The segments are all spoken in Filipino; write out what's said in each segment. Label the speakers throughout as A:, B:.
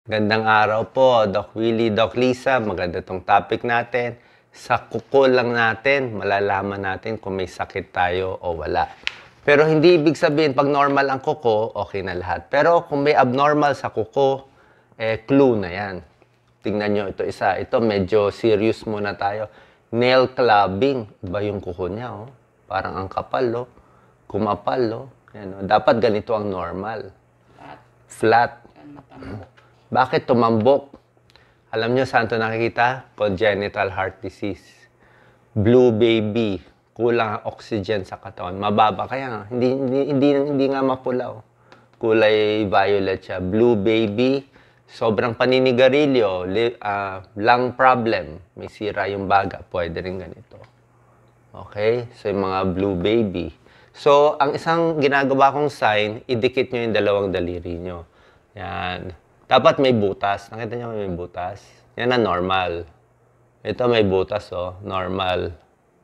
A: Gandang araw po, Doc Willie, Doc Lisa. Maganda tong topic natin. Sa kuko lang natin, malalaman natin kung may sakit tayo o wala. Pero hindi ibig sabihin, pag normal ang kuko, okay na lahat. Pero kung may abnormal sa kuko, clue na yan. Tingnan nyo, ito isa. Ito medyo serious muna tayo. Nail clubbing. Iba yung kuko niya, oh. Parang ang kapal, oh. Kumapal, oh. Yan, oh. Dapat ganito ang normal. Flat. Bakit tumambok? Alam nyo saan ito nakikita? Congenital heart disease. Blue baby. Kulang ang oxygen sa katawan. Mababa. Kaya nga, hindi nga mapula. Oh. Kulay violet siya. Blue baby. Sobrang paninigarilyo. Lung problem. May sira yung baga. Pwede rin ganito. Okay? So, yung mga blue baby. So, ang isang ginagawa kong sign, idikit nyo yung dalawang daliri nyo. Yan. Dapat may butas. Nakita nyo may butas? Yan ang normal. Ito may butas, oh. Normal.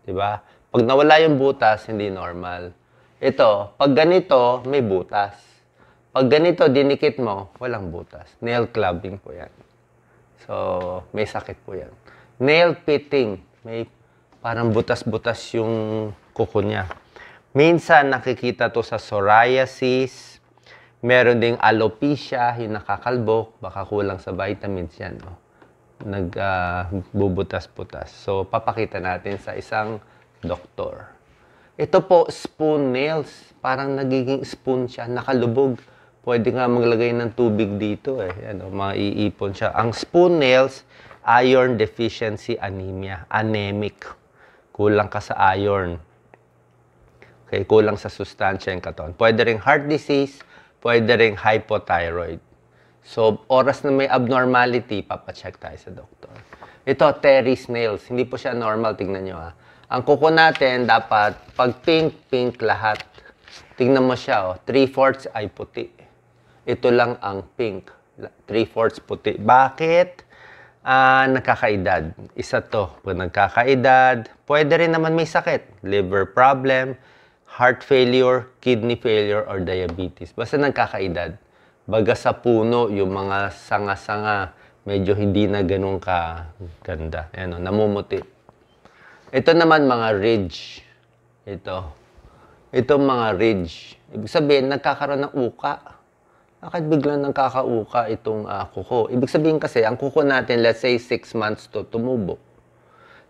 A: Diba? Pag nawala yung butas, hindi normal. Ito, pag ganito, may butas. Pag ganito, dinikit mo, walang butas. Nail clubbing po yan. So, may sakit po yan. Nail pitting. May parang butas-butas yung kuko niya. Minsan, nakikita to sa psoriasis. Meron ding alopecia, yung nakakalbo, baka kulang sa vitamins yan. Oh. Nagbubutas-butas. So, papakita natin sa isang doktor. Ito po, spoon nails. Parang nagiging spoon siya, nakalubog. Pwede nga maglagay ng tubig dito. Yan, oh, maiipon siya. Ang spoon nails, iron deficiency anemia. Anemic. Kulang ka sa iron. Okay, kulang sa sustansya yung katawan. Pwede ring heart disease, pwede ring hypothyroid. So, oras na may abnormality, papacheck tayo sa doktor. Ito, Terry's nails. Hindi po siya normal. Tingnan nyo, ha. Ang kuko natin, dapat, pag pink, pink lahat. Tingnan mo siya, oh. 3/4 ay puti. Ito lang ang pink. 3/4 puti. Bakit? Nagkakaedad. Isa to. Pag nagkakaedad, pwede rin naman may sakit. Liver problem, heart failure, kidney failure, or diabetes. Basta nagkakaedad. Baga sa puno, yung mga sanga-sanga, medyo hindi na ganun ka-ganda. Ayan, namumuti. Ito naman mga ridge. Ito mga ridge. Ibig sabihin, nagkakaroon ng uka. Bakit biglang nagkakauka itong kuko? Ibig sabihin kasi, ang kuko natin, let's say 6 months to tumubo.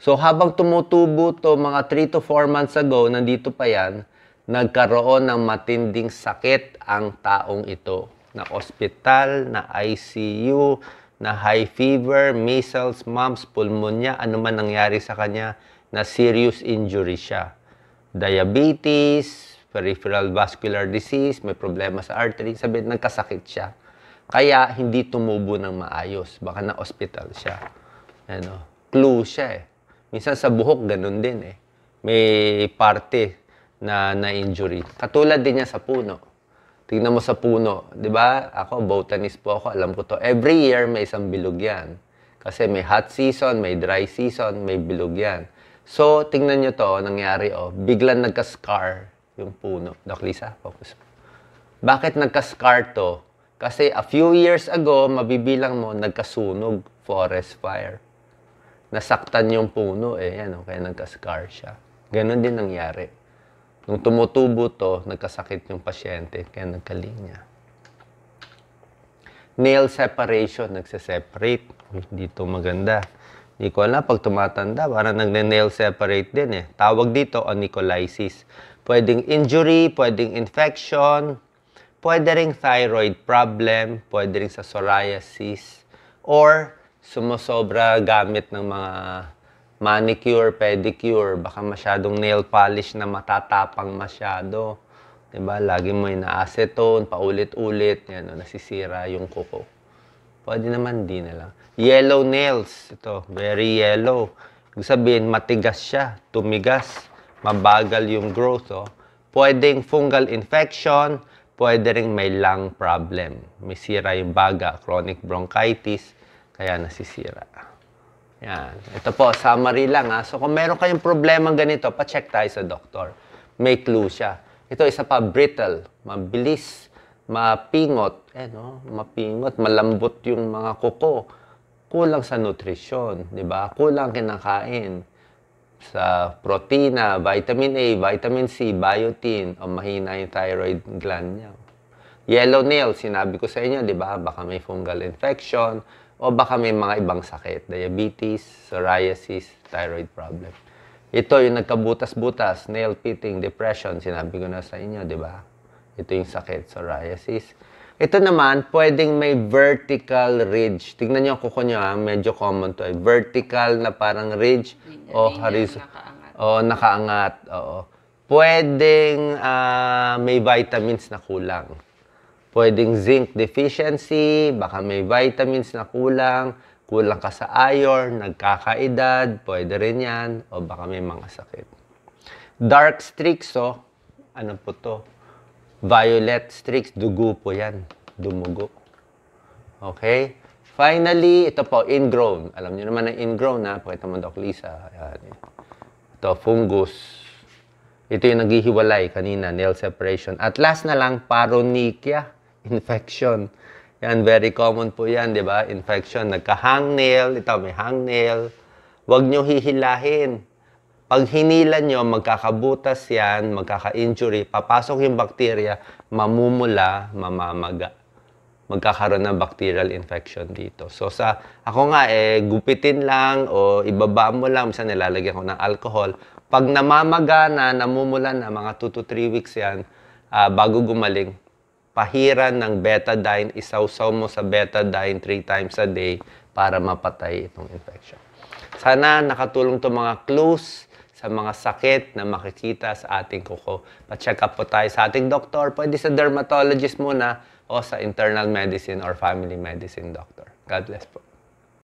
A: So, habang tumutubo to, mga 3 to 4 months ago, nandito pa yan, nagkaroon ng matinding sakit ang taong ito. Na ospital, na ICU, na high fever, measles, mumps, pulmonya, ano man nangyari sa kanya, na serious injury siya. Diabetes, peripheral vascular disease, may problema sa artery, sabihin, nagkasakit siya. Kaya, hindi tumubo ng maayos. Baka na ospital siya. Ano, clue siya eh. Minsan sa buhok, ganun din eh. May parte na injury. Katulad din niya sa puno. Tingnan mo sa puno. Di ba? Ako, botanist po ako. Alam ko to. Every year, may isang bilog yan. Kasi may hot season, may dry season, may bilog yan. So, tingnan nyo to, nangyari, oh. Biglang nagka-scar yung puno. Doc Lisa, focus mo. Bakit nagka-scar to? Kasi a few years ago, mabibilang mo, nagkasunog, forest fire. Nasaktan yung puno, eh. Yan, oh, kaya nagka-scar siya. Ganon din nangyari. Nung tumutubo to, nagkasakit yung pasyente, kaya nagkalinya. Nail separation, nagse-separate. Hindi to maganda. Hindi ko alam, pag tumatanda, parang nagne-nail separate din eh. Tawag dito, onycholysis. Pwedeng injury, pwedeng infection, pwede ring thyroid problem, pwede ring sa psoriasis, or sumusobra gamit ng mga manicure, pedicure, baka masyadong nail polish na matatapang masyado. Diba? Lagi mo ina-acetone, paulit-ulit, yan, nasisira yung kuko. Pwede naman, di na lang. Yellow nails, ito, very yellow. Ibig sabihin, matigas siya, tumigas, mabagal yung growth. Oh. Pwedeng fungal infection, pwede ring may lung problem. May sira yung baga, chronic bronchitis, kaya nasisira. Yan. Ito po, summary lang ha. So kung meron kayong problema ganito, pa-check tayo sa doktor. May clue siya. Ito isa pa, brittle. Mabilis mapingot, no? Mapingot, malambot yung mga kuko. Kulang sa nutrisyon, di ba? Kulang kinakain sa protina, vitamin A, vitamin C, biotin, o mahina yung thyroid gland niya. Yellow nail, sinabi ko sa inyo, di ba? Baka may fungal infection, o baka may mga ibang sakit, diabetes, psoriasis, thyroid problem. Ito yung nagkabutas-butas, nail pitting, depression, sinabi ko na sa inyo, di ba? Ito yung sakit, psoriasis. Ito naman, pwedeng may vertical ridge. Tignan niyo kuko niyo, medyo common to. Vertical na parang ridge o horizontal. O nakaangat. Oo. Pwedeng may vitamins na kulang. Pwedeng zinc deficiency, baka may vitamins na kulang, kulang ka sa iron, nagkakaedad, pwede rin yan, o baka may mga sakit. Dark streaks, ano po to? Violet streaks, dugo po yan. Dumugo. Okay? Finally, ito po, ingrown. Alam niyo naman na ingrown, ha? Pakita mo, Doc Lisa. Ayan. Ito, fungus. Ito yung naghihiwalay kanina, nail separation. At last na lang, paronychia, infection. Yan, very common po yan, di ba? Infection, nagka-hangnail. Ito, may hangnail. Huwag nyo hihilahin. Pag hinilan nyo, magkakabutas yan, magkaka-injury, papasok yung bacteria, mamumula, mamamaga. Magkakaroon ng bacterial infection dito. So, ako nga, gupitin lang o ibaba mo lang, minsan nilalagyan ko ng alcohol. Pag namamaga na, namumula na, mga 2 to 3 weeks yan, bago gumaling, pahiran ng betadine, isawsaw mo sa betadine 3 times a day para mapatay itong infection. Sana nakatulong itong mga clues sa mga sakit na makikita sa ating kuko. Pa-check up po tayo sa ating doktor. Pwede sa dermatologist muna o sa internal medicine or family medicine doctor. God bless po.